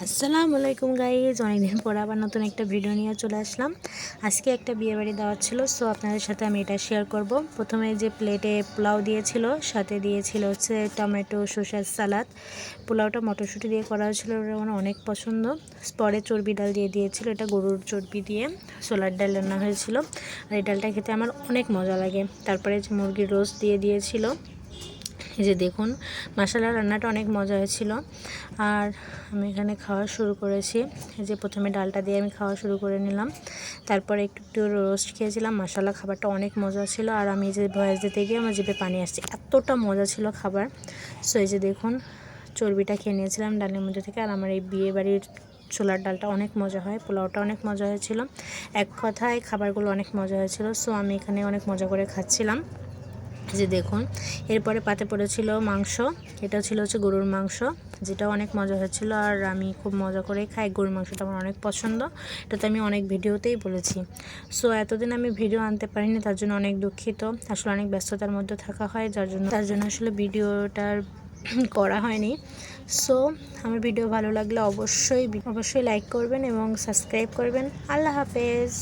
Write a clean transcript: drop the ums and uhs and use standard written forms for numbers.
আসসালামু আলাইকুম গাইজ, অনেকদিন পর আবার নতুন একটা ভিডিও নিয়ে চলে আসলাম। আজকে একটা বিয়েবাড়ি দাওয়াত ছিল, সো আপনাদের সাথে আমি এটা শেয়ার করব। প্রথমে যে প্লেটে পোলাও দিয়েছিল, সাথে দিয়েছিল হচ্ছে টমেটো শসার সালাদ। পোলাওটা মটরশুঁটি দিয়ে করা হয়েছিল, ওটা আমার অনেক পছন্দ। পরে চর্বি ডাল দিয়ে দিয়েছিল, এটা গরুর চর্বি দিয়ে ছোলার ডাল রান্না হয়েছিল, আর এই ডালটা খেতে আমার অনেক মজা লাগে। তারপরে যে মুরগির রোস্ট দিয়ে দিয়েছিল। এই যে দেখুন, মাশাআল্লাহ রান্নাটা অনেক মজা হয়েছিল। আর আমি এখানে খাওয়া শুরু করেছি। এই যে প্রথমে ডালটা দিয়ে আমি খাওয়া শুরু করে নিলাম, তারপরে একটু একটু রোস্ট খেয়েছিলাম। মাশাআল্লাহ খাবারটা অনেক মজা ছিল। আর আমি যে ভয়েস দিতে গিয়ে আমার জিভে পানি আসছে, এতটা মজা ছিল খাবার। সো এই যে দেখুন, চর্বিটা খেয়ে নিয়েছিলাম ডালের মধ্যে থেকে। আর আমার এই বিয়ে বাড়ির ছোলার ডালটা অনেক মজা হয়, পোলাওটা অনেক মজা হয়েছিল। এক কথায় খাবারগুলো অনেক মজা হয়েছিল। সো আমি এখানে অনেক মজা করে খাচ্ছিলাম। যে দেখুন, এরপরে পাতে পড়েছিল মাংস। এটা ছিল হচ্ছে গরুর মাংস, যেটা অনেক মজা হয়েছিল। আর আমি খুব মজা করে খাই, গরুর মাংসটা আমার অনেক পছন্দ। এটা তো আমি অনেক ভিডিওতেই বলেছি। সো এতদিন আমি ভিডিও আনতে পারিনি, তার জন্য অনেক দুঃখিত। আসলে অনেক ব্যস্ততার মধ্যে থাকা হয়, তার জন্য আসলে ভিডিওটার করা হয়নি। সো আমার ভিডিও ভালো লাগলে অবশ্যই লাইক করবেন এবং সাবস্ক্রাইব করবেন। আল্লাহ হাফেজ।